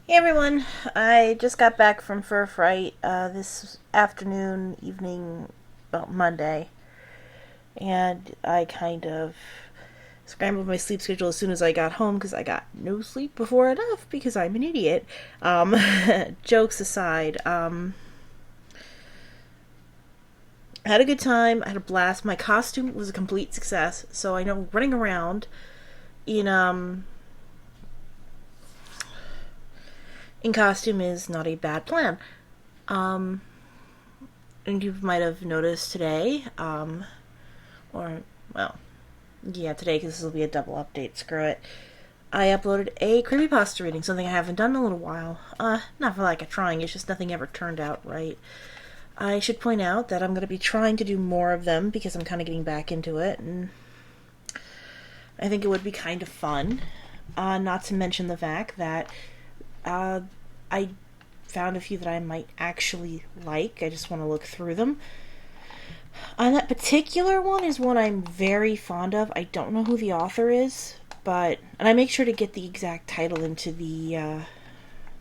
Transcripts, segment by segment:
Hey everyone, I just got back from Fur Fright this afternoon, evening, well, Monday, and I kind of scrambled my sleep schedule as soon as I got home because I got no sleep before I left because I'm an idiot. Um, Jokes aside, I had a good time. I had a blast. My costume was a complete success, so I know running around in in costume is not a bad plan. Um, and you might have noticed today, or, well, yeah, today, because this will be a double update, screw it. I uploaded a creepypasta reading, something I haven't done in a little while. Not for like a trying, it's just nothing ever turned out right. I should point out that I'm going to be trying to do more of them because I'm kind of getting back into it, and I think it would be kind of fun. Not to mention the fact that uh, I found a few that I might actually like. I just want to look through them. That particular one is one I'm very fond of. I don't know who the author is, and I make sure to get the exact title into the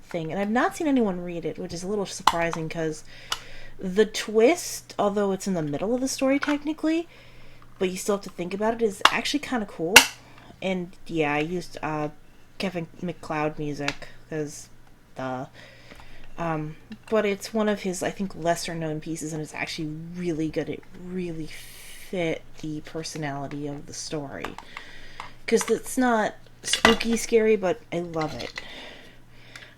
thing. And I've not seen anyone read it, which is a little surprising because the twist, although it's in the middle of the story technically, but you still have to think about it, is actually kind of cool. And yeah, I used Kevin MacLeod music because the but it's one of his, I think, lesser known pieces, and it's actually really good. It really fit the personality of the story. Because it's not spooky scary, but I love it.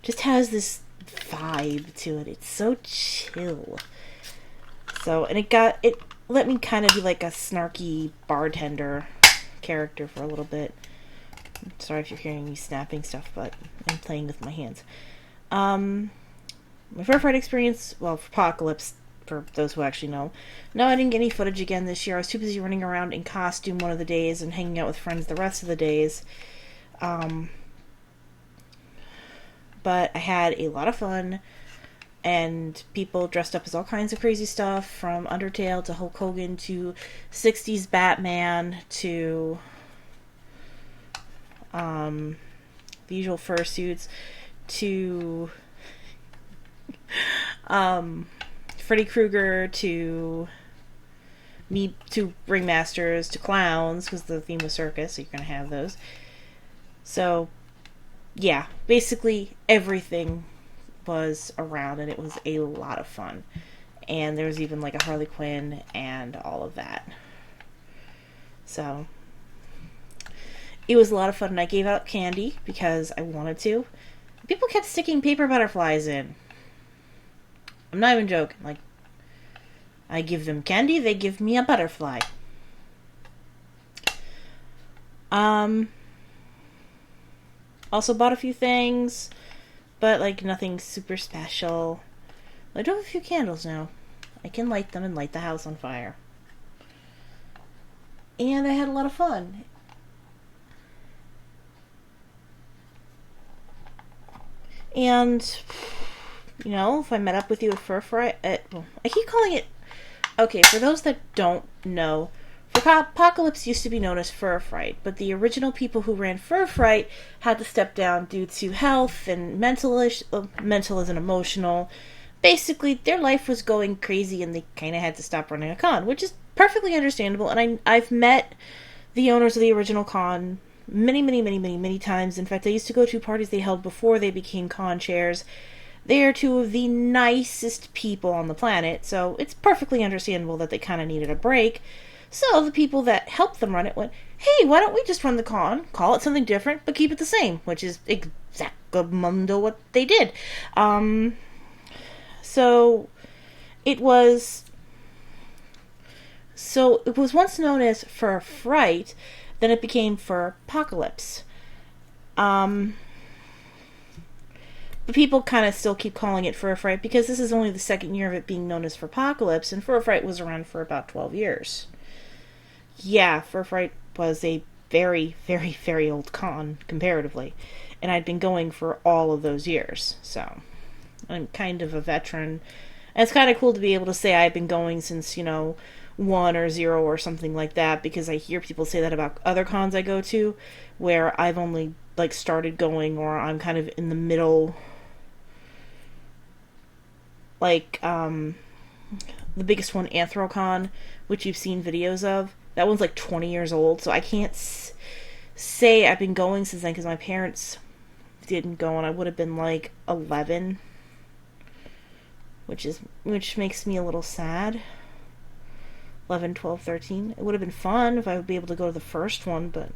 Just has this vibe to it. It's so chill. So, and it let me kind of be like a snarky bartender character for a little bit. Sorry if you're hearing me snapping stuff, but I'm playing with my hands. My Fur Fight experience, well, for Apocalypse, for those who actually know. No, I didn't get any footage again this year. I was too busy running around in costume one of the days and hanging out with friends the rest of the days. Um, but I had a lot of fun, and people dressed up as all kinds of crazy stuff, from Undertale to Hulk Hogan to 60s Batman to the usual fursuits to Freddy Krueger to me to ringmasters to clowns because the theme was circus, so you're gonna have those. So yeah, basically everything was around, and it was a lot of fun. And there was even like a Harley Quinn and all of that. So it was a lot of fun, and I gave out candy because I wanted to. People kept sticking paper butterflies in. I'm not even joking. Like, I give them candy, they give me a butterfly. Um, Also bought a few things, but like nothing super special. I do have a few candles now. I can light them and light the house on fire. And I had a lot of fun. And, if I met up with you at Fur Fright, well, I keep calling it. Okay, for those that don't know, Apocalypse used to be known as Fur Fright, but the original people who ran Fur Fright had to step down due to health and mental and emotional. Basically, their life was going crazy, and they kind of had to stop running a con, which is perfectly understandable. And I've met the owners of the original con many, many, many, many, many times. In fact, I used to go to parties they held before they became con chairs. They are two of the nicest people on the planet, so it's perfectly understandable that they kind of needed a break. So the people that helped them run it went, hey, why don't we just run the con, call it something different, but keep it the same, which is exactamundo what they did. So it was it was once known as Fur Fright, then it became Fur Apocalypse. But people kind of still keep calling it Fur Fright because this is only the second year of it being known as Fur Apocalypse, and Fur Fright was around for about 12 years. Yeah, Fur Fright was a very, very, very old con, comparatively, and I'd been going for all of those years, so I'm kind of a veteran. And it's kind of cool to be able to say I've been going since, 1 or 0 or something like that, because I hear people say that about other cons I go to, where I've only, like, started going, or I'm kind of in the middle like the biggest one, Anthrocon, which you've seen videos of. That one's like 20 years old, so I can't say I've been going since then because my parents didn't go, and I would have been like 11, which makes me a little sad. 11, 12, 13. It would have been fun if I would be able to go to the first one, but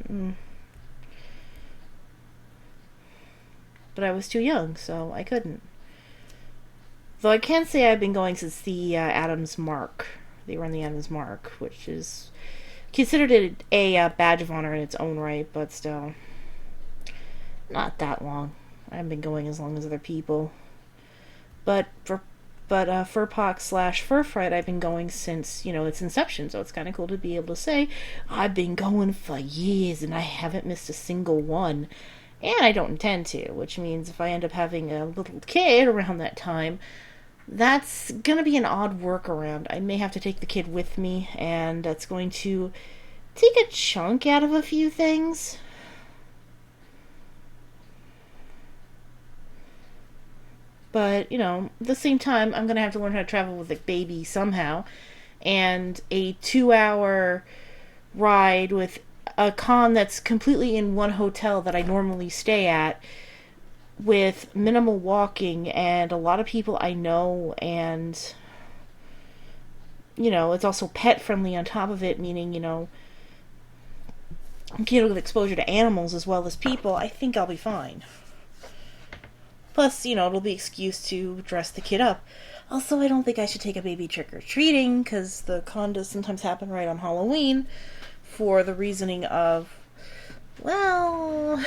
I was too young, so I couldn't. Though I can say I've been going since the Adams Mark. They run the Adams Mark, which is considered a badge of honor in its own right, but still, not that long. I haven't been going as long as other people. But Furpox slash Fur Fright, I've been going since, its inception, so it's kind of cool to be able to say, I've been going for years and I haven't missed a single one. And I don't intend to, which means if I end up having a little kid around that time, that's going to be an odd workaround. I may have to take the kid with me, and that's going to take a chunk out of a few things. But, at the same time, I'm going to have to learn how to travel with a baby somehow. And a 2-hour ride with a con that's completely in one hotel that I normally stay at, with minimal walking and a lot of people I know, and it's also pet friendly on top of it, meaning I'm getting exposure to animals as well as people. I think I'll be fine. Plus, it'll be excuse to dress the kid up. Also, I don't think I should take a baby trick-or-treating, because the con does sometimes happen right on Halloween, for the reasoning of, well,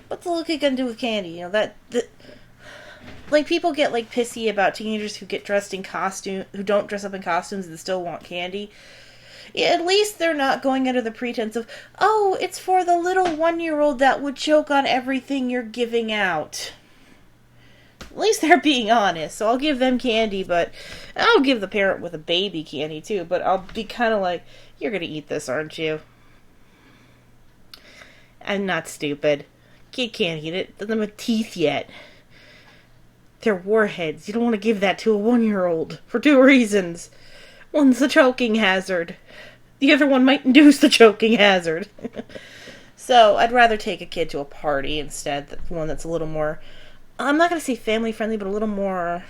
what's a little kid gonna do with candy? Like, people get, like, pissy about teenagers who get dressed in costume, who don't dress up in costumes and still want candy. At least they're not going under the pretense of, oh, it's for the little 1-year-old that would choke on everything you're giving out. At least they're being honest, so I'll give them candy, but I'll give the parent with a baby candy too, but I'll be kind of like, you're gonna eat this, aren't you? I'm not stupid. Kid can't eat it. Doesn't have teeth yet. They're warheads. You don't want to give that to a 1-year-old for 2 reasons. One's the choking hazard. The other one might induce the choking hazard. So I'd rather take a kid to a party instead. One that's a little more, I'm not going to say family friendly, but a little more,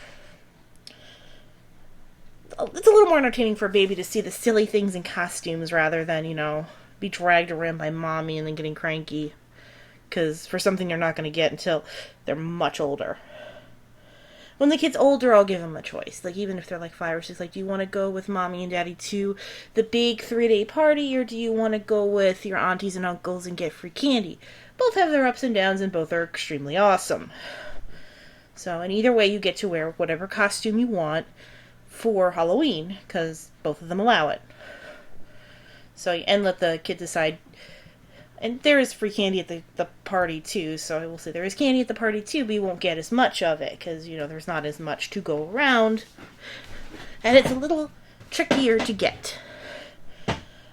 it's a little more entertaining for a baby to see the silly things in costumes rather than, be dragged around by mommy and then getting cranky. Because for something they're not going to get until they're much older. When the kid's older, I'll give them a choice. Like, even if they're like 5 or 6, like, do you want to go with mommy and daddy to the big 3-day party, or do you want to go with your aunties and uncles and get free candy? Both have their ups and downs, and both are extremely awesome. So, and either way, you get to wear whatever costume you want for Halloween, because both of them allow it. So, and let the kid decide. And there is free candy at the party, too, so I will say there is candy at the party, too, but you won't get as much of it, because, there's not as much to go around, and it's a little trickier to get.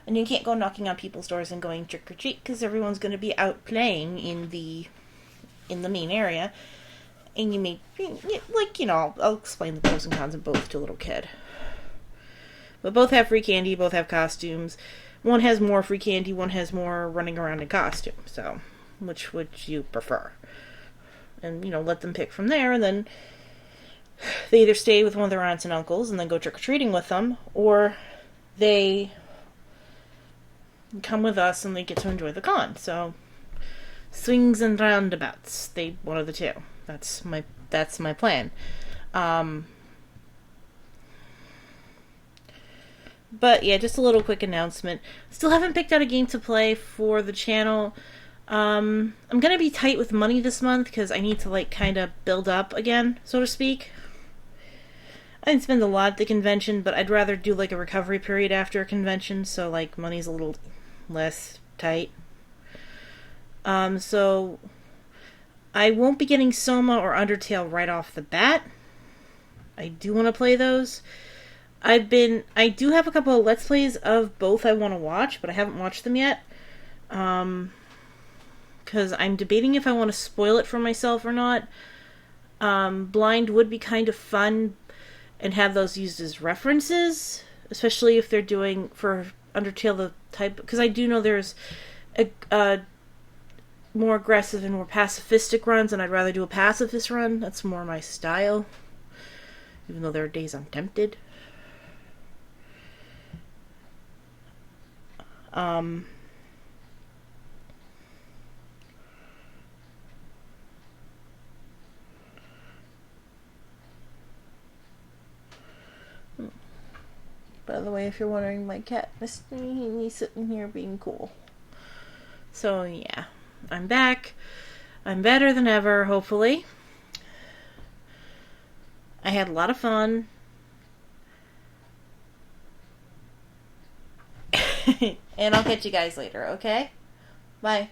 And you can't go knocking on people's doors and going trick-or-treat, because everyone's going to be out playing in the main area, and you may, I'll explain the pros and cons of both to a little kid. But both have free candy, both have costumes. One has more free candy, one has more running around in costume. So, which would you prefer? And, let them pick from there, and then they either stay with one of their aunts and uncles and then go trick-or-treating with them, or they come with us and they get to enjoy the con. So, swings and roundabouts. One of the two. That's my plan. But yeah, just a little quick announcement. Still haven't picked out a game to play for the channel. I'm going to be tight with money this month because I need to kind of build up again, so to speak. I didn't spend a lot at the convention, but I'd rather do a recovery period after a convention, so money's a little less tight. So I won't be getting Soma or Undertale right off the bat. I do want to play those. I do have a couple of Let's Plays of both I want to watch, but I haven't watched them yet. because I'm debating if I want to spoil it for myself or not. Blind would be kind of fun and have those used as references, especially if they're doing for Undertale the type, because I do know there's a more aggressive and more pacifistic runs, and I'd rather do a pacifist run. That's more my style, even though there are days I'm tempted. Um, by the way, if you're wondering, my cat, he's sitting here being cool. So yeah, I'm back. I'm better than ever, hopefully. I had a lot of fun. And I'll catch you guys later, okay? Bye.